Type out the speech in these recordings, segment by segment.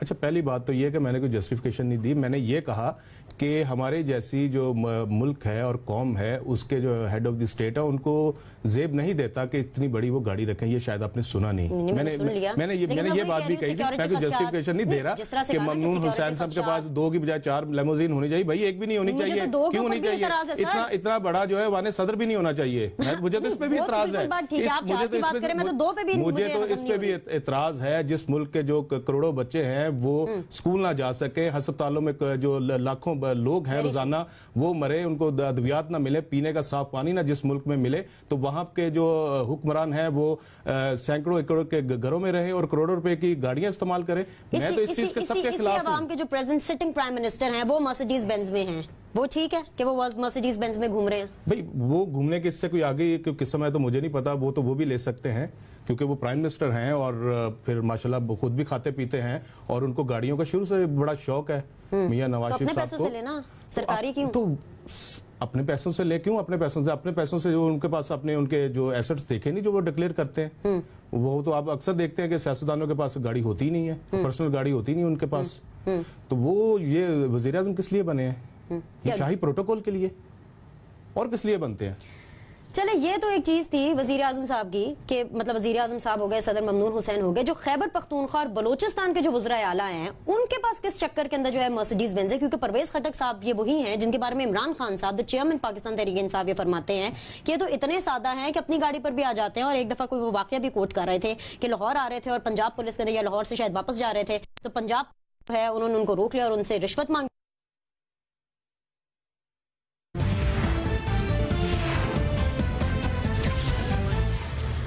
اچھا، پہلی بات تو یہ ہے کہ میں نے کوئی جسٹیفیکیشن نہیں دی. میں نے یہ کہا کہ ہمارے جیسی جو ملک ہے اور قوم ہے اس کے جو ہیڈ آف دی اسٹیٹ ہے ان کو زیب نہیں دیتا کہ اتنی بڑی وہ گاڑی رکھیں. یہ شاید آپ نے سنا نہیں. میں نے یہ بات بھی کہی تھی. میں کوئی جسٹیفیکیشن نہیں دے رہا کہ ممنون حسین صاحب کے پاس 2 کی بجائے 4 لیموزین ہونی چاہیے. بھائی ایک بھی نہیں ہونی چاہیے. کیوں ہونی چاہیے؟ اتنا بڑا جو ہے وانے صدر بھی نہیں ہونا چاہیے. مجھے تو اس پہ بھی اعتراض ہے. مجھے تو اس پہ بھی اعتراض ہے. جس ملک کے جو کروڑوں بچے ہیں وہ اسکول نہ جا سکے, ہسپتالوں میں جو لاکھوں لوگ ہیں روزانہ وہ مرے, ان کو ادویات نہ ملے, پینے کا صاف پانی نہ جس ملک میں ملے, تو وہاں کے جو حکمران ہیں وہ سینکڑوں ایکڑوں کے گھروں میں رہے اور کروڑوں روپے کی گاڑیاں استعمال کریں. میں تو اس چیز کے سب کے خلاف ہوں. عوام کے جو پریزنٹ سٹنگ پرائم منسٹر ہیں وہ مرسیڈیز بینز میں ہیں, وہ ٹھیک ہے کہ وہ مرسیڈیز بینز میں گھوم رہے ہیں؟ بھائی وہ گھومنے کے اس سے کوئی آگے قصہ ہے تو مجھے نہیں پتا. وہ بھی لے سکتے ہیں کیونکہ وہ پرائم منسٹر ہیں اور پھر ماشاءاللہ خود بھی کھاتے پیتے ہیں اور ان کو گاڑیوں کا شروع سے بڑا شوق ہے. میاں نواز شریف صاحب کو اپنے پیسوں سے لینا, سرکاری کیوں؟ تو اپنے پیسوں سے لے, کیوں اپنے پیسوں سے جو ان کے پاس ان کے جو ایسٹس دیکھے نہیں جو وہ ڈکلیئر کرتے ہیں, وہ تو آپ اکثر دیکھتے ہیں کہ سیاستدانوں کے پاس گاڑی ہوتی نہیں ہے, پرسنل گاڑی ہوتی نہیں ان کے پاس. تو وہ یہ وزیر اعظم کس لیے بنے ہیں؟ یہ شاہی پروٹوکول کے لیے, اور کس لیے بنتے ہیں؟ چلے یہ تو ایک چیز تھی وزیر اعظم صاحب کی کہ مطلب وزیر اعظم صاحب ہو گئے, صدر ممنون حسین ہو گئے, جو خیبر پختونخوا اور بلوچستان کے جو وزرائے اعلیٰ ہیں ان کے پاس کس چکر کے اندر جو ہے مرسیڈیز بینز ہے؟ کیونکہ پرویز خٹک صاحب یہ وہی ہیں جن کے بارے میں عمران خان صاحب جو چیئرمین پاکستان تحریک انصاف یہ فرماتے ہیں کہ یہ تو اتنے سادہ ہیں کہ اپنی گاڑی پر بھی آ جاتے ہیں. اور ایک دفعہ کوئی وہ واقعہ بھی کوٹ کر رہے تھے کہ لاہور آ رہے تھے اور پنجاب پولیس کے یا لاہور سے شاید واپس جا رہے تھے تو پنجاب ہے انہوں نے ان کو روک لیا اور ان سے رشوت مانگی.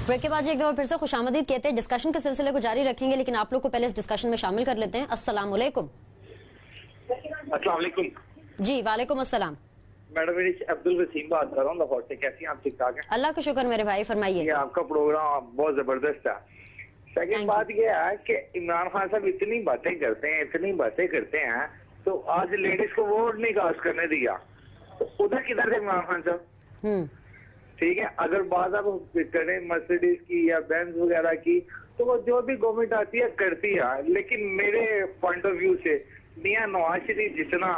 بریک کے بعد ایک دفعہ پھر سے خوش آمدید کہتے ہیں. ڈسکشن کے سلسلے کو جاری رکھیں گے لیکن آپ لوگ کو پہلے اس ڈسکشن میں شامل کر لیتے ہیں. السلام علیکم. السلام علیکم. جی وعلیکم السلام. میڈم میری عبد الوسیم بات کر رہا ہوں لاہور سے. کیسی ہیں آپ؟ ٹھیک ٹھاک ہیں؟ اللہ کا شکر میرے بھائی, فرمائیے. آپ کا پروگرام بہت زبردست ہے. سیکنڈ بات یہ ہے کہ عمران خان صاحب اتنی باتیں کرتے ہیں تو آج لیڈیز کو ووٹ نہیں کاسٹ کرنے دیا, تو ادھر کدھر تھے عمران خان صاحب؟ ٹھیک ہے, اگر بات آپ کریں مرسیڈیز کی یا بینز وغیرہ کی تو وہ جو بھی گورنمنٹ آتی ہے کرتی ہے, لیکن میرے پوائنٹ آف ویو سے میاں نواز شریف جتنا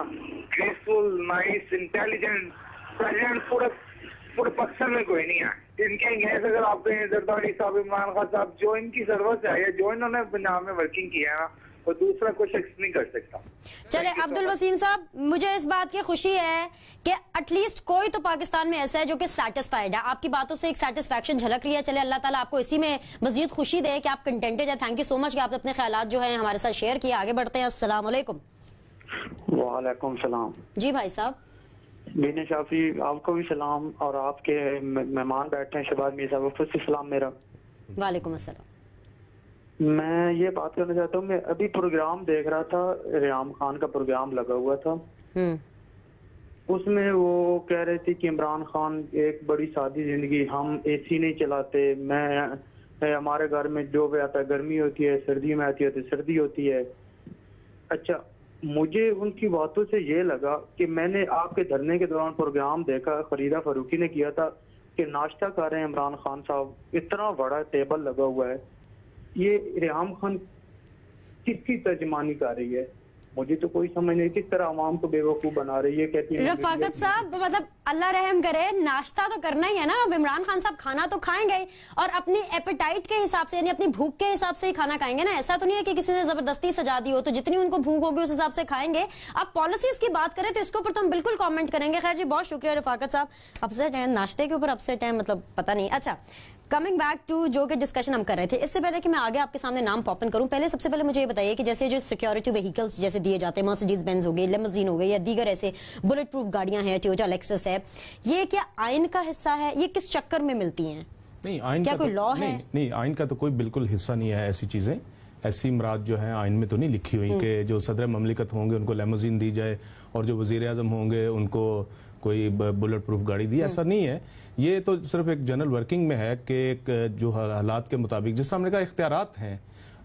گریسفل, نائس, انٹیلیجنٹ پریزیڈنٹ پورے پاکستان میں کوئی نہیں ہے. ان کے گیس اگر آپ کہیں زرداری صاحب, عمران خان صاحب, جو ان کی ضرورت ہے یا جو انہوں نے پنجاب میں ورکنگ کیا ہے نا, وہ دوسرا کوئی شخص نہیں کر سکتا. چلے عبد الوسیم صاحب, مجھے اس بات کی خوشی ہے کہ ایٹ لیسٹ کوئی تو پاکستان میں ایسا ہے جو کہ سیٹسفائیڈ ہے. آپ کی باتوں سے ایک سیٹسفیکشن جھلک رہی ہے. چلے اللہ تعالیٰ آپ کو اسی میں مزید خوشی دے کہ آپ کنٹینٹڈ ہیں. تھینک یو سو مچ کہ آپ اپنے خیالات جو ہیں ہمارے ساتھ شیئر کیے. آگے بڑھتے ہیں. السلام علیکم. وعلیکم السلام. جی بھائی صاحب. بین شافی آپ کو بھی سلام, اور آپ کے مہمان بیٹھے ہیں شہباز میر صاحب کو سے سلام میرا. وعلیکم السلام. میں یہ بات کرنا چاہتا ہوں, میں ابھی پروگرام دیکھ رہا تھا, ریحام خان کا پروگرام لگا ہوا تھا. اس میں وہ کہہ رہے تھے کہ عمران خان ایک بڑی سادی زندگی, ہم اے سی نہیں چلاتے, ہمارے گھر میں جو بھی آتا ہے گرمی ہوتی ہے, سردی میں آتی ہے تو سردی ہوتی ہے. اچھا, مجھے ان کی باتوں سے یہ لگا کہ میں نے آپ کے دھرنے کے دوران پروگرام دیکھا, فریدہ فاروقی نے کیا تھا کہ ناشتہ کر رہے ہیں عمران خان صاحب, اتنا بڑا ٹیبل لگا ہوا ہے. یہ ریحام خان کس کی ترجمانی کر رہی ہے؟ مجھے تو کوئی سمجھ نہیں, کس طرح عوام کو بے وقوف بنا رہی ہے. کہتی ہے رفاقت صاحب, مطلب اللہ رحم کرے, ناشتہ تو کرنا ہی ہے نا. اب عمران خان صاحب کھانا تو کھائیں گے اور اپنی ایپیٹائٹ کے حساب سے, یعنی اپنی بھوک کے حساب سے ہی کھانا کھائیں گے نا. ایسا تو نہیں ہے کہ کسی نے زبردستی سجا دی ہو, تو جتنی ان کو بھوک ہوگی اس حساب سے کھائیں گے. آپ پالیسیز کی بات کریں تو اس کے اوپر تو ہم بالکل کامنٹ کریں گے. خیر جی, بہت شکریہ رفاقت صاحب. اپسیٹ ہیں ناشتے کے اوپر, اپسیٹ ہیں مطلب پتہ نہیں. اچھا, کمنگ بیک ٹو جو کہ ڈسکشن ہم کر رہے تھے, اس سے پہلے کہ میں آگے آپ کے سامنے نام پاپن کروں, پہلے سب سے پہلے مجھے یہ بتائیے کہ جیسے جو سیکیورٹی وہیکلز جیسے دیے جاتے ہیں, مرسیڈیز بینز ہو گئی, لیموزین ہو گئی, یا دیگر ایسے بلٹ پروف گاڑیاں ہیں, ٹویوٹا لیکسس ہے, یہ کیا آئین کا حصہ ہے؟ یہ کس چکر میں ملتی ہیں؟ نہیں, آئین کیا کوئی لا ہے؟ نہیں, آئین کا تو کوئی بالکل حصہ نہیں ہے. ایسی چیزیں, ایسی مراد جو ہیں آئین میں تو نہیں لکھی ہوئی کہ جو صدر مملکت ہوں گے ان کو لیموزین دی جائے اور جو وزیر اعظم ہوں گے ان کو کوئی بلٹ پروف گاڑی دی. ایسا نہیں ہے. یہ تو صرف ایک جنرل ورکنگ میں ہے کہ ایک جو حالات کے مطابق, جس طرح ہم نے کہا اختیارات ہیں,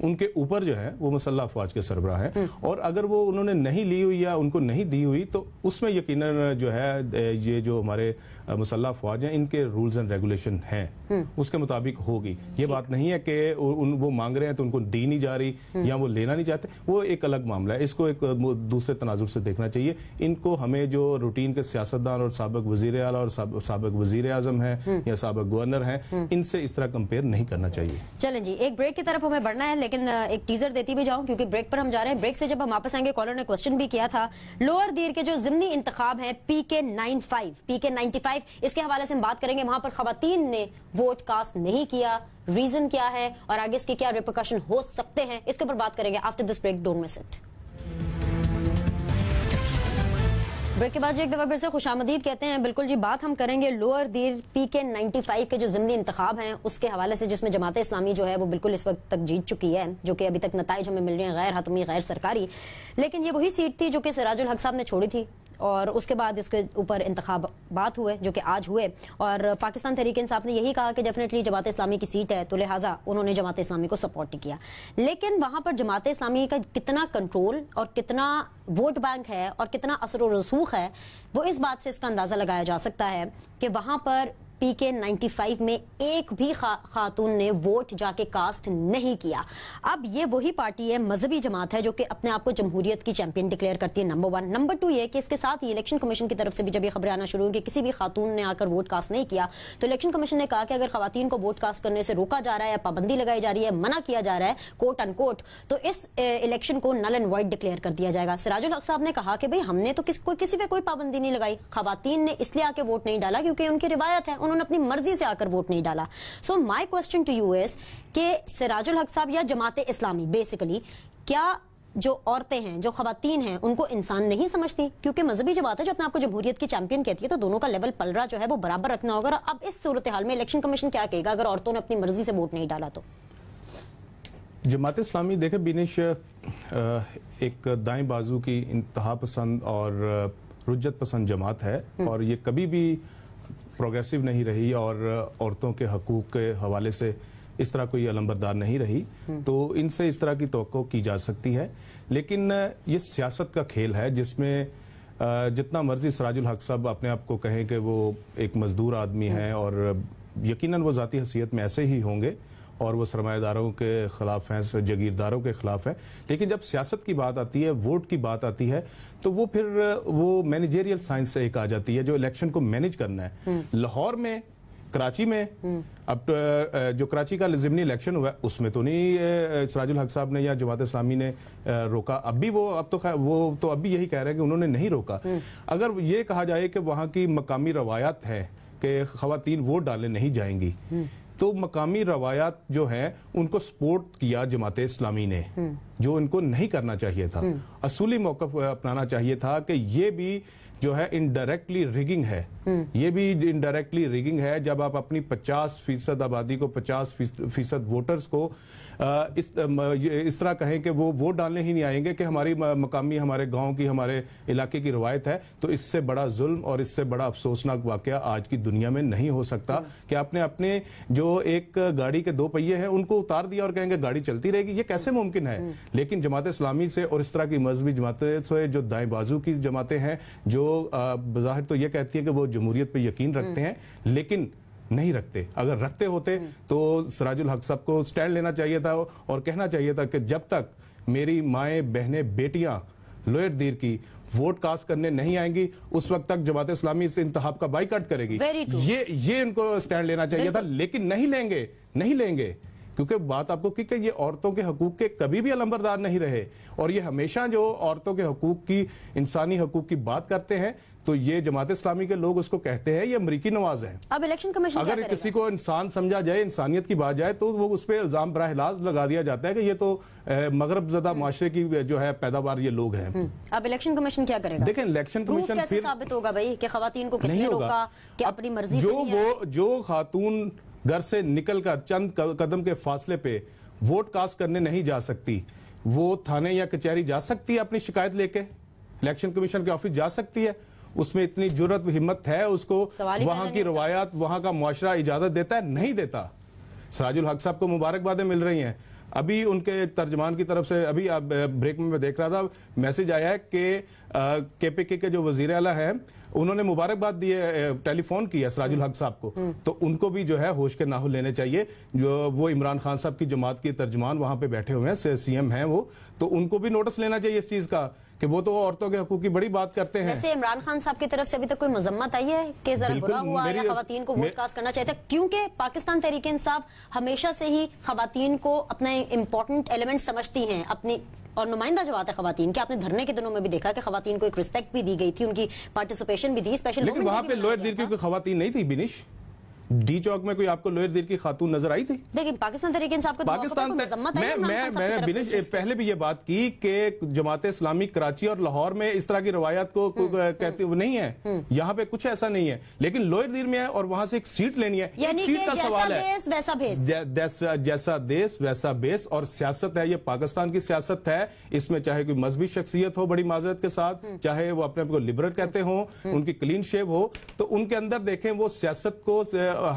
ان کے اوپر جو ہے وہ مسلح افواج کے سربراہ ہیں, اور اگر وہ انہوں نے نہیں لی ہوئی یا ان کو نہیں دی ہوئی تو اس میں یقیناً جو ہے یہ جو ہمارے مسلح افواج ہیں ان کے رولز اینڈ ریگولیشن ہیں اس کے مطابق ہوگی. یہ بات نہیں ہے کہ وہ مانگ رہے ہیں تو ان کو دی نہیں جا رہی یا وہ لینا نہیں چاہتے, وہ ایک الگ معاملہ ہے. اس کو ایک دوسرے تناظر سے دیکھنا چاہیے. ان کو ہمیں جو روٹین کے سیاستدان اور سابق وزیر اعلیٰ اور سابق وزیر اعظم ہیں یا سابق گورنر ہیں ان سے اس طرح کمپیئر نہیں کرنا چاہیے. چلیں جی, ایک بریک کی طرف ہمیں بڑھنا ہے, لیکن ایک ٹیزر دیتی بھی جاؤں کیونکہ بریک پر ہم جا رہے ہیں. بریک سے جب ہم واپس آئیں گے, کالر نے کوسچن بھی کیا تھا لوور دیر کے جو ضمنی انتخاب ہیں PK95 اس کے حوالے سے ہم بات کریں گے. وہاں پر خواتین نے ووٹ کاسٹ نہیں کیا, ریزن کیا ہے اور آگے اس کے کیا ریپرکشن ہو سکتے ہیں, اس کے اوپر بات کریں گے after this break. Don't miss it. Break کے بعد ایک دفعہ پھر سے خوش آمدید کہتے ہیں. بالکل جی, بات ہم کریں گے لوور دیر PK95 کے جو ضمنی انتخاب ہیں اس کے حوالے سے, جس میں جماعت اسلامی جو ہے وہ بالکل اس وقت تک جیت چکی ہے, جو کہ ابھی تک نتائج ہمیں مل رہے ہیں غیر حتمی غیر سرکاری, لیکن یہ وہی سیٹ تھی جو کہ سراج الحق صاحب نے چھوڑی تھی اور اس کے بعد اس کے اوپر انتخابات ہوئے جو کہ آج ہوئے, اور پاکستان تحریک انصاف نے یہی کہا کہ ڈیفینیٹلی جماعت اسلامی کی سیٹ ہے تو لہٰذا انہوں نے جماعت اسلامی کو سپورٹ کیا. لیکن وہاں پر جماعت اسلامی کا کتنا کنٹرول اور کتنا ووٹ بینک ہے اور کتنا اثر و رسوخ ہے, وہ اس بات سے اس کا اندازہ لگایا جا سکتا ہے کہ وہاں پر PK95 میں ایک بھی خاتون نے ووٹ جا کے کاسٹ نہیں کیا. اب یہ وہی پارٹی ہے, مذہبی جماعت ہے جو کہ اپنے آپ کو جمہوریت کی چیمپئن ڈکلیئر کرتی ہے, نمبر 1. نمبر 2 یہ کہ اس کے ساتھ ہی الیکشن کمیشن کی طرف سے بھی جب یہ خبریں آنا شروع ہوئی کہ کسی بھی خاتون نے آ کر ووٹ کاسٹ نہیں کیا, تو الیکشن کمیشن نے کہا کہ اگر خواتین کو ووٹ کاسٹ کرنے سے روکا جا رہا ہے یا پابندی لگائی جا رہی ہے, منع کیا جا رہا ہے کوٹ ان کوٹ, تو اس الیکشن کو نل اینڈ وائڈ ڈکلیئر کر دیا جائے گا. سراج الحق صاحب نے کہا کہ بھئی ہم نے تو کسی پہ کوئی پابندی نہیں لگائی, خواتین نے اس لیے آ کے ووٹ نہیں ڈالا کیونکہ ان کی روایت ہے, انہوں نے اپنی مرضی سے آ کر ووٹ نہیں ڈالا. سو مائی کوسچن ٹو یو از کہ سراج الحق صاحب یا جماعت اسلامی بیسیکلی کیا جو عورتیں ہیں, جو خواتین ہیں, ان کو انسان نہیں سمجھتی؟ کیونکہ مذہبی جماعت ہے جو اپنے آپ کو جمہوریت کی چیمپئن کہتی ہے, تو دونوں کا لیول پلڑا جو ہے وہ برابر رکھنا ہوگا. اب اس صورتحال میں الیکشن کمیشن کیا کہے گا اگر عورتوں نے اپنی مرضی سے ووٹ نہیں ڈالا تو؟ جماعت اسلامی دیکھیں بینش ایک دائیں بازو کی انتہا پسند اور رجت پسند جماعت ہے, اور یہ کبھی بھی پروگریسو نہیں رہی اور عورتوں کے حقوق کے حوالے سے اس طرح کوئی علمبردار نہیں رہی, تو ان سے اس طرح کی توقع کی جا سکتی ہے. لیکن یہ سیاست کا کھیل ہے جس میں جتنا مرضی سراج الحق صاحب اپنے آپ کو کہیں کہ وہ ایک مزدور آدمی ہیں, اور یقیناً وہ ذاتی حیثیت میں ایسے ہی ہوں گے اور وہ سرمایہ داروں کے خلاف ہیں, جگیرداروں کے خلاف ہیں, لیکن جب سیاست کی بات آتی ہے, ووٹ کی بات آتی ہے, تو وہ پھر وہ مینیجریل سائنس سے ایک آ جاتی ہے جو الیکشن کو مینیج کرنا ہے. لاہور میں, کراچی میں, اب جو کراچی کا ضمنی الیکشن ہوا اس میں تو نہیں سراج الحق صاحب نے یا جماعت اسلامی نے روکا, اب بھی وہ اب بھی یہی کہہ رہے ہیں کہ انہوں نے نہیں روکا. اگر یہ کہا جائے کہ وہاں کی مقامی روایات ہے کہ خواتین ووٹ ڈالنے نہیں جائیں گی, تو مقامی روایات جو ہیں ان کو سپورٹ کیا جماعت اسلامی نے, جو ان کو نہیں کرنا چاہیے تھا. اصولی موقف اپنانا چاہیے تھا کہ یہ بھی جو ہے انڈائریکٹلی ریگنگ ہے, یہ بھی انڈائریکٹلی ریگنگ ہے جب آپ اپنی 50% آبادی کو, 50% ووٹرز کو اس طرح کہیں کہ وہ ووٹ ڈالنے ہی نہیں آئیں گے کہ ہماری مقامی, ہمارے گاؤں کی, ہمارے علاقے کی روایت ہے, تو اس سے بڑا ظلم اور اس سے بڑا افسوسناک واقعہ آج کی دنیا میں نہیں ہو سکتا کہ آپ نے اپنے جو ایک گاڑی کے 2 پہیے ہیں ان کو اتار دیا اور کہیں گے گاڑی چلتی رہے گی. یہ کیسے ممکن ہے؟ لیکن جماعت اسلامی سے اور اس طرح کی مذہبی جماعتیں سے جو دائیں بازو کی جماعتیں ہیں جو بظاہر تو یہ کہتی ہیں کہ وہ جمہوریت پہ یقین رکھتے ہیں, لیکن نہیں رکھتے. اگر رکھتے ہوتے تو سراج الحق صاحب کو سٹینڈ لینا چاہیے تھا اور کہنا چاہیے تھا کہ جب تک میری مائیں, بہنیں, بیٹیاں لوئر دیر کی ووٹ کاسٹ کرنے نہیں آئیں گی اس وقت تک جماعت اسلامی اس انتخاب کا بائیکاٹ کرے گی. یہ ان کو سٹینڈ لینا چاہیے تھا, لیکن نہیں لیں گے کیونکہ بات آپ کو کہ یہ عورتوں کے حقوق کے کبھی بھی علمبردار نہیں رہے, اور یہ ہمیشہ جو عورتوں کے حقوق کی, انسانی حقوق کی بات کرتے ہیں تو یہ جماعت اسلامی کے لوگ اس کو کہتے ہیں یہ امریکی نواز ہیں. اب الیکشن کمیشن اگر کسی کو انسان سمجھا جائے, انسانیت کی بات جائے, تو وہ اس پہ الزام براہ راست لگا دیا جاتا ہے کہ یہ تو مغرب زدہ معاشرے کی جو ہے پیداوار یہ لوگ ہیں. اب الیکشن کمیشن کیا کرے گا؟ دیکھیں الیکشن کمیشن کیسے ثابت ہوگا بھائی کہ خواتین کو کس نے روکا کہ اپنی مرضی سے جو خاتون گھر سے نکل کر چند قدم کے فاصلے پہ ووٹ کاسٹ کرنے نہیں جا سکتی, وہ تھانے یا کچہری جا سکتی ہے اپنی شکایت لے کے, الیکشن کمیشن کے آفس جا سکتی ہے, اس میں اتنی جرت و ہمت ہے اس کو, وہاں کی روایات, وہاں کا معاشرہ اجازت دیتا ہے؟ نہیں دیتا. سراج الحق صاحب کو مبارکبادیں مل رہی ہیں, ابھی ان کے ترجمان کی طرف سے ابھی بریک میں دیکھ رہا تھا میسج آیا ہے کہ KPK کے جو وزیر اعلیٰ ہیں انہوں نے مبارکباد دی ہے, ٹیلی فون کیا سراج الحق صاحب کو, تو ان کو بھی جو ہے ہوش کے ناخن لینے چاہیے. جو وہ عمران خان صاحب کی جماعت کے ترجمان وہاں پہ بیٹھے ہوئے ہیں, CM ہیں وہ, تو ان کو بھی نوٹس لینا چاہیے اس چیز کا کہ وہ تو عورتوں کے حقوق کی بڑی بات کرتے ہیں. ویسے عمران خان صاحب کی طرف سے ابھی تک کوئی مذمت آئی ہے کہ ذرا برا ہوا یا خواتین کو ووٹ کاسٹ کرنا چاہیے تھا؟ کیونکہ پاکستان تحریک انصاف ہمیشہ سے ہی خواتین کو اپنا امپورٹنٹ ایلیمنٹ سمجھتی ہیں اپنی, اور نمائندہ جو آتا ہے خواتین کے, آپ نے دھرنے کے دنوں میں بھی دیکھا کہ خواتین کو ایک رسپیکٹ بھی دی گئی تھی, ان کی پارٹیسپیشن بھی دی, اسپیشل. لیکن وہاں پہ لوئر دیر کی کوئی خواتین نہیں تھی بینش, ڈی چوک میں کوئی آپ کو لوئر دیر کی خاتون نظر آئی تھی؟ لیکن پاکستان تحریک انصاف کو میں پہلے بھی یہ بات کی کہ جماعت اسلامی کراچی اور لاہور میں اس طرح کی روایات کو کہتے نہیں ہے, یہاں پہ کچھ ایسا نہیں ہے, لیکن لوئر دیر میں ہے اور وہاں سے ایک سیٹ لینی ہے, سیٹ کا سوال ہے. جیسا دیس ویسا بیس, اور سیاست ہے یہ پاکستان کی سیاست ہے, اس میں چاہے کوئی مذہبی شخصیت ہو بڑی معذرت کے ساتھ, چاہے وہ اپنے آپ کو لبرل کہتے ہوں, ان کی کلین شیو ہو, تو ان کے اندر دیکھیں وہ سیاست کو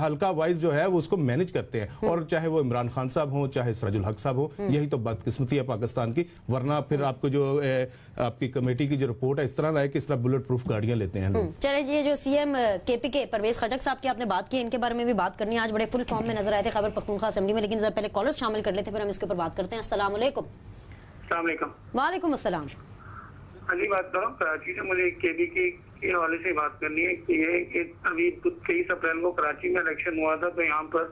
ہلکا وائز جو ہے وہ اس کو مینج کرتے ہیں, اور چاہے وہ عمران خان صاحب ہوں چاہے سراج الحق صاحب ہوں, یہی تو بدقسمتی ہے پاکستان کی. ورنہ پھر آپ کو جو آپ کی کمیٹی کی جو رپورٹ ہے اس طرح رہے کہ اس طرح بلٹ پروف گاڑیاں لیتے ہیں. چلے جی, جو CM KPK پرویز خٹک صاحب کی آپ نے بات کی, ان کے بارے میں بھی بات کرنی ہے. آج بڑے فل فارم میں نظر آئے تھے خیبر پختونخوا اسمبلی میں, لیکن ذرا پہلے کالرز شامل کر لیتے ہیں, پھر ہم اس کے اوپر بات کرتے ہیں. السلام علیکم. السلام علیکم. وعلیکم السلام. علی بات کر رہا ہوں کراچی سے. مجھے KPK کے حوالے سے بات کرنی ہے کہ یہ کہ ابھی 23 اپریل کو کراچی میں الیکشن ہوا تھا, تو یہاں پر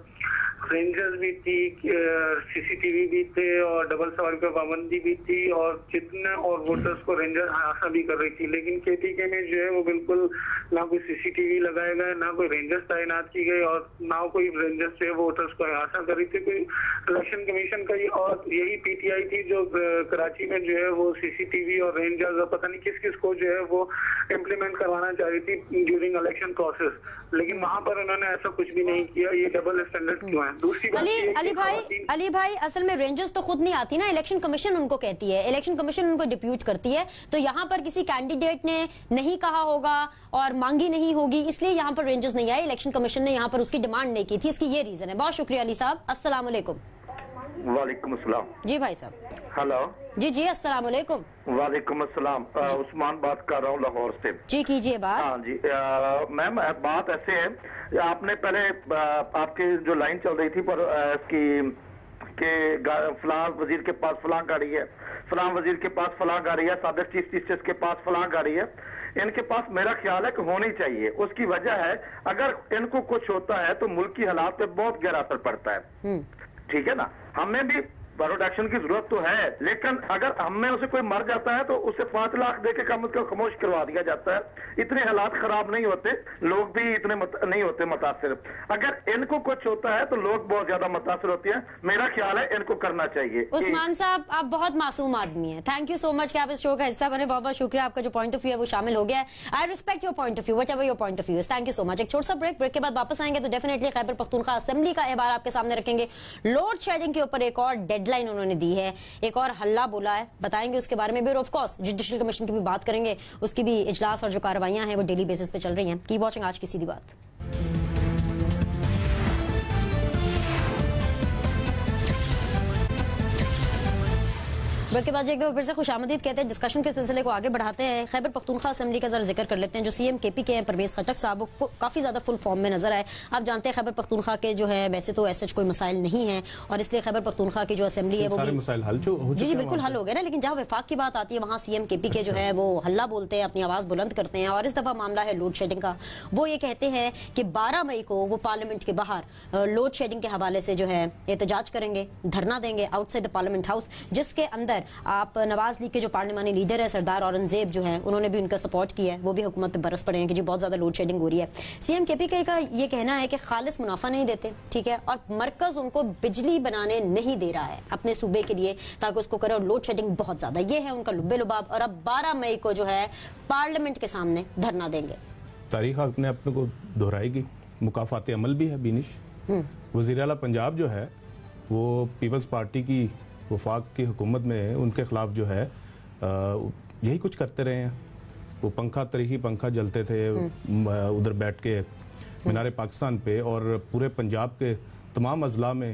رینجرز بھی تھی, CCTV بھی تھے, اور ڈبل سواری پہ پابندی بھی تھی, اور جتنے اور ووٹرز کو رینجر ہراساں بھی کر رہی تھی. لیکن KPK میں جو ہے وہ بالکل نہ کوئی CCTV لگائے گئے, نہ کوئی رینجرز تعینات کی گئی, اور نہ کوئی رینجرز سے ووٹرز کو ہراساں کر رہی تھی. کوئی الیکشن کمیشن کا اور یہی PTI تھی جو کراچی میں جو ہے وہ CCTV اور رینجرز اور پتہ نہیں کس کس کو جو ہے وہ امپلیمنٹ کروانا چاہ رہی تھی ڈیورنگ الیکشن پروسیس. لیکن وہاں پر انہوں نے ایسا کچھ بھی نہیں کیا. یہ ڈبل اسٹینڈرڈ کیوں ہے؟ دوسری بات علی بھائی اصل میں رینجرز تو خود نہیں آتی نا, الیکشن کمیشن ان کو کہتی ہے, الیکشن کمیشن ان کو ڈپیوٹ کرتی ہے. تو یہاں پر کسی کینڈیڈیٹ نے نہیں کہا ہوگا اور مانگی نہیں ہوگی, اس لیے یہاں پر رینجرز نہیں آئے, الیکشن کمیشن نے یہاں پر اس کی ڈیمانڈ نہیں کی تھی. اس کی یہ ریزن ہے. بہت شکریہ علی صاحب. السلام علیکم. وعلیکم السلام. جی بھائی صاحب. ہلو. جی السلام علیکم. وعلیکم السلام. عثمان بات کر رہا ہوں لاہور سے. جی کیجیے بات. ہاں جی میم, بات ایسے ہے, آپ نے پہلے آپ کی جو لائن چل رہی تھی پر اس کی کہ فلاں وزیر کے پاس فلاں گاڑی ہے, فلاں وزیر کے پاس فلاں گاڑی ہے, صادق چیف جسٹس کے پاس فلاں گاڑی ہے. ان کے پاس میرا خیال ہے کہ ہونی چاہیے. اس کی وجہ ہے اگر ان کو کچھ ہوتا ہے تو ملک کی حالات پہ بہت گہرا اثر پڑتا ہے. ٹھیک ہے نا, ہمیں بھی پروٹیکشن کی ضرورت تو ہے, لیکن اگر ہم میں اسے کوئی مر جاتا ہے تو اسے 5 لاکھ دے کے کم از کم خاموش کروا دیا جاتا ہے. اتنے حالات خراب نہیں ہوتے, لوگ بھی اتنے نہیں ہوتے متاثر. اگر ان کو کچھ ہوتا ہے تو لوگ بہت زیادہ متاثر ہوتے ہیں. میرا خیال ہے ان کو کرنا چاہیے. عثمان صاحب آپ بہت معصوم آدمی ہیں. تھینک یو سو مچ کہ آپ اس شو کا حصہ بنے. بہت بہت شکریہ. آپ کا جو پوائنٹ آف ویو ہے وہ شامل ہو گیا ہے. I respect your point of view, whatever your point of view is. Thank you so much. ایک چھوٹا سا بریک کے بعد واپس آئیں گے تو ڈیفینیٹلی خیبر پختونخوا اسمبلی کا احبار آپ کے سامنے رکھیں گے. لوڈ شیڈنگ کے اوپر ایک اور ڈیڈ لائن انہوں نے دی ہے, ایک اور حلہ بولا ہے, بتائیں گے اس کے بارے میں بھی. اور آف کورس جوڈیشل کمیشن کی بھی بات کریں گے, اس کی بھی اجلاس اور جو کارروائیاں ہیں وہ ڈیلی بیسس پہ چل رہی ہیں. کیپ واچنگ آج کی سیدھی بات. بلکہ بعد ایک دفعہ پھر سے خوش آمدید کہتے ہیں. ڈسکشن کے سلسلے کو آگے بڑھاتے ہیں. خیبر پختونخوا اسمبلی کا ذرا ذکر کر لیتے ہیں. جو CM KPK ہیں پرویز خٹک صاحب, وہ کافی زیادہ فل فارم میں نظر آئے. آپ جانتے ہیں خیبر پختونخوا کے جو ہے ویسے تو ایسے کوئی مسائل نہیں ہیں, اور اس لیے خیبر پختونخوا کی جو اسمبلی ہے وہ سارے مسائل حل جی بالکل حل ہو گئے نا. لیکن جہاں وفاق کی بات آتی ہے وہاں CM KPK جو ہے وہ ہلہ بولتے ہیں, اپنی آواز بلند کرتے ہیں. اور اس دفعہ معاملہ ہے لوڈ شیڈنگ کا. وہ یہ کہتے ہیں کہ 12 مئی کو وہ پارلیمنٹ کے باہر لوڈ شیڈنگ کے حوالے سے جو ہے احتجاج کریں گے, دھرنا دیں گے out side the parliament house, جس کے اندر آپ نواز لیگ کے جو پارلیمانی لیڈر ہے سردار اورنگزیب جو ہیں, انہوں نے بھی ان کا سپورٹ کیا ہے. وہ بھی حکومت پہ برس پڑے ہیں کہ جی بہت زیادہ لوڈ شیڈنگ ہو رہی ہے. CM KPK کا یہ کہنا ہے کہ خالص منافع نہیں دیتے, ٹھیک ہے, اور مرکز ان کو بجلی بنانے نہیں دے رہا ہے اپنے صوبے کے لیے تاکہ اس کو کرے, اور لوڈ شیڈنگ بہت زیادہ. یہ ہے ان کا لب لباب. اور اب 12 مئی کو جو ہے پارلیمنٹ کے سامنے دھرنا دیں گے. تاریخ اپنے اپنے کو دہرائے گی. مکافات عمل بھی ہے بینش. وزیر اعلیٰ پنجاب جو ہے وہ پیپلز پارٹی کی وفاق کی حکومت میں ان کے خلاف جو ہے یہی کچھ کرتے رہے ہیں. وہ تاریخی پنکھا جلتے تھے ادھر بیٹھ کے مینار پاکستان پہ, اور پورے پنجاب کے تمام اضلاع میں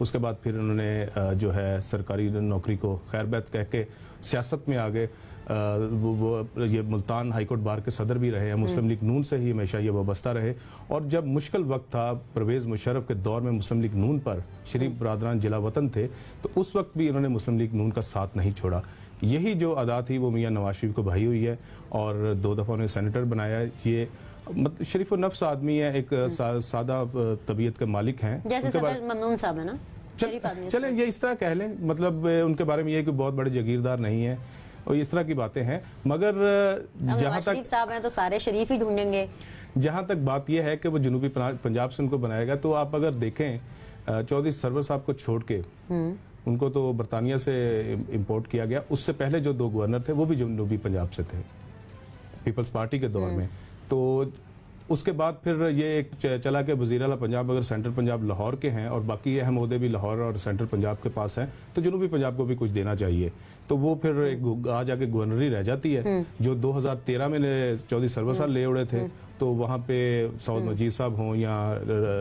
اس کے بعد پھر انہوں نے جو ہے سرکاری نوکری کو خیر بیت کہہ کے سیاست میں آگے. وہ یہ ملتان ہائی کورٹ بار کے صدر بھی رہے ہیں, مسلم لیگ نون سے ہی ہمیشہ یہ وابستہ رہے, اور جب مشکل وقت تھا پرویز مشرف کے دور میں مسلم لیگ نون پر شریف برادران جلا وطن تھے, تو اس وقت بھی انہوں نے مسلم لیگ نون کا ساتھ نہیں چھوڑا. یہی جو ادا تھی وہ میاں نواز شریف کو بھائی ہوئی ہے, اور 2 دفعہ انہیں سینیٹر بنایا ہے. یہ شریف و نفس آدمی ہے, ایک سادہ طبیعت کے مالک ہیں, جیسے صدر ممنون صاحب ہے نا, چلیں یہ اس طرح کہہ لیں, مطلب ان کے بارے میں یہ کہ بہت بڑے جاگیردار نہیں ہیں اور اس طرح کی باتیں ہیں. مگر جہاں تک شریف صاحب ہیں تو سارے شریف ہی ڈھونڈیں گے. جہاں تک بات یہ ہے کہ وہ جنوبی پنجاب سے ان کو بنائے گا, تو آپ اگر دیکھیں چودھری سرور صاحب کو چھوڑ کے ان کو تو برطانیہ سے امپورٹ کیا گیا. اس سے پہلے جو 2 گورنر تھے وہ بھی جنوبی پنجاب سے تھے پیپلز پارٹی کے دور میں. تو اس کے بعد پھر یہ ایک چلا کہ وزیر اعلیٰ پنجاب اگر سینٹرل پنجاب لاہور کے ہیں اور باقی اہم عہدے بھی لاہور اور سینٹرل پنجاب کے پاس ہیں, تو جنوبی پنجاب کو بھی کچھ دینا چاہیے. تو وہ پھر آ جا کے گورنری رہ جاتی ہے, جو 2013 میں چودھری سرور صاحب لے اڑے تھے. تو وہاں پہ سعود مجید صاحب ہوں یا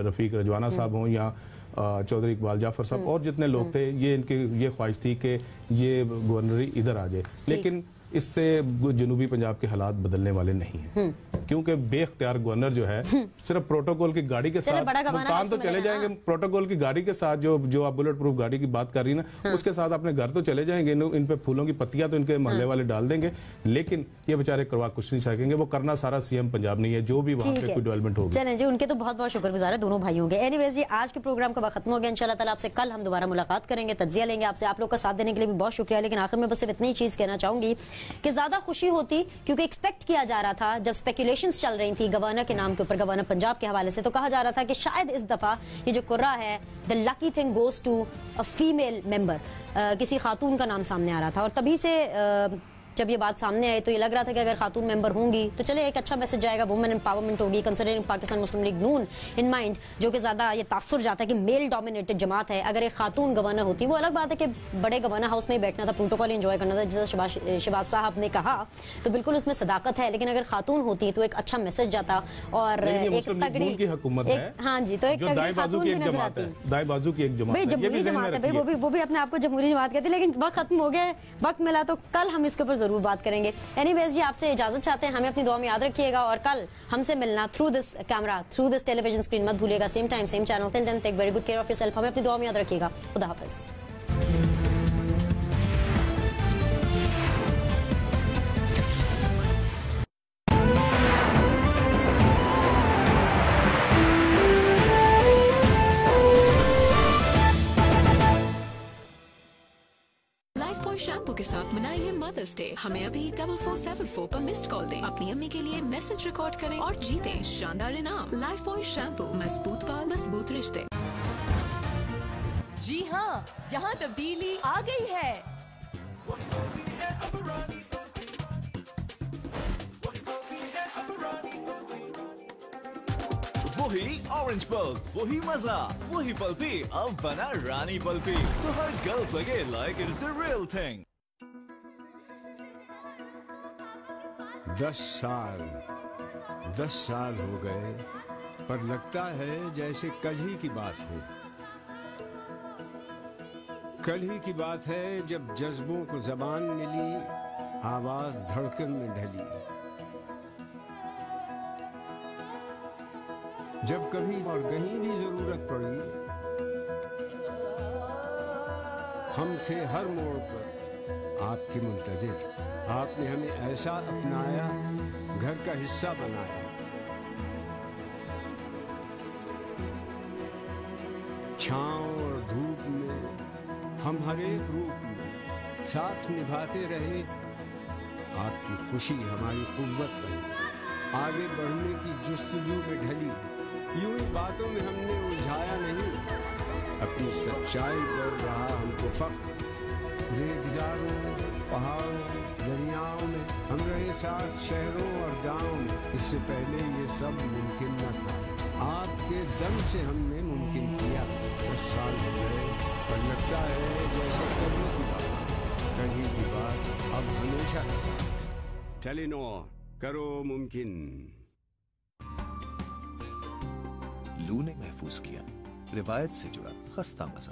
رفیق رجوانہ صاحب ہوں یا چودھری اقبال جعفر صاحب اور جتنے لوگ تھے, یہ ان کی یہ خواہش تھی کہ یہ گورنری ادھر آ جائے. لیکن اس سے جنوبی پنجاب کے حالات بدلنے والے نہیں ہیں, کیونکہ بے اختیار گورنر جو ہے صرف پروٹوکول کی گاڑی کے ساتھ مکان تو چلے جائیں گے, پروٹوکول کی گاڑی کے ساتھ جو آپ بلٹ پروف گاڑی کی بات کر رہی نا, اس کے ساتھ اپنے گھر تو چلے جائیں گے, ان پہ پھولوں کی پتیاں تو ان کے محلے والے ڈال دیں گے, لیکن یہ بیچارے کروا کچھ نہیں سکیں گے. وہ کرنا سارا سی ایم پنجاب نہیں ہے, جو بھی وہاں پہ کوئی ڈیولپمنٹ ہوگی. چلیں جی, ان کے تو بہت بہت شکر گزار ہے دونوں بھائیوں کے. اینی ویز جی, آج کے پروگرام کا وقت ختم ہو گیا. انشاءاللہ تعالیٰ آپ سے کل ہم دوبارہ ملاقات کریں گے, تجزیہ لیں گے آپ سے. آپ لوگ کا ساتھ دینے کے لیے بھی بہت شکریہ. لیکن آخر میں بس صرف اتنی چیز کہنا چاہوں گی کہ زیادہ خوشی ہوتی, کیونکہ ایکسپیکٹ کیا جا رہا تھا جب اسپیکولیشنز چل رہی تھی گورنر کے نام کے اوپر, گورنر پنجاب کے حوالے سے, تو کہا جا رہا تھا کہ شاید اس دفعہ یہ جو کرہ ہے the lucky thing goes to a female member, کسی خاتون کا نام سامنے آ رہا تھا. اور تبھی سے جب یہ بات سامنے آئی تو یہ لگ رہا تھا کہ اگر خاتون ممبر ہوں گی تو چلے ایک اچھا میسج جائے گا, وومن امپاورمنٹ ہوگی, considering Pakistan Muslim League Noon in mind, جو کہ زیادہ یہ تاثر جاتا ہے کہ میل ڈومینیٹڈ جماعت ہے. اگر ایک خاتون گورنر ہوتی, وہ الگ بات ہے کہ بڑے گورنر ہاؤس میں ہی بیٹھنا تھا, پروٹوکول انجوائے کرنا تھا, جیسا شہباز صاحب نے کہا, تو بالکل اس میں صداقت ہے. لیکن اگر خاتون ہوتی تو ایک اچھا میسج جاتا اور ایک تگڑی کی حکومت ہے, ہاں جی, تو ایک تگڑی خاتون بھی نظر آتی. دائیں بازو کی ایک جماعت ہے, جمہوری جماعت ہے, وہ بھی اپنے آپ کو جمہوری جماعت کہتے ہیں. لیکن وقت ختم ہو گیا ہے, وقت ملا تو کل ہم اس کے اوپر ضرور بات کریں گے. اینی ویز جی, آپ سے اجازت چاہتے ہیں, ہمیں اپنی دعا میں یاد رکھیے گا, اور کل ہم سے ملنا through this camera, through this television screen مت بھولیے گا. Same time same channel. Till then take very good care of yourself. ہمیں اپنی دعا میں یاد رکھیے گا. خدا حافظ. شیمپو کے ساتھ منائیے مدرس ڈے. ہمیں ابھی 4474 پر مسڈ کال دیں, اپنی امی کے لیے میسج ریکارڈ کریں اور جیتیں شاندار انعام. لائف بوائے شیمپو, مضبوط بال مضبوط رشتے. جی ہاں, یہاں تبدیلی آ گئی ہے. وہی اورنج پلپ, وہی مزہ, وہی پلپی اب بنا رانی پلپی, تو ہر گلپ لگے like it's the real thing. 10 سال ہو گئے, پر لگتا ہے جیسے کل ہی کی بات ہو. کل ہی کی بات ہے جب جذبوں کو زبان ملی, آواز دھڑکن میں ڈھلی. جب کبھی اور کہیں بھی ضرورت پڑی, ہم تھے ہر موڑ پر آپ کے منتظر. آپ نے ہمیں ایسا اپنایا, گھر کا حصہ بنایا. چھاؤں اور دھوپ میں ہم ہر ایک روپ میں ساتھ نبھاتے رہے. آپ کی خوشی ہماری قوت بنی, آگے بڑھنے کی جستجو میں ڈھلی. یوں ہی باتوں میں ہم نے الجھایا نہیں, اپنی سچائی پر رہا ہم کو فخر. ریگزاروں, پہاڑوں, دریاؤں میں ہم رہے ساتھ, شہروں اور گاؤں میں. اس سے پہلے یہ سب ممکن نہ تھا, آپ کے دم سے ہم نے ممکن کیا. 10 سال ہو گئے, پر لگتا ہے جیسے کبھی کی بات اب ہمیشہ کے ساتھ. ٹیلینور, کرو ممکن. لو نے محفوظ کیا, روایت سے جڑا خستہ مزہ.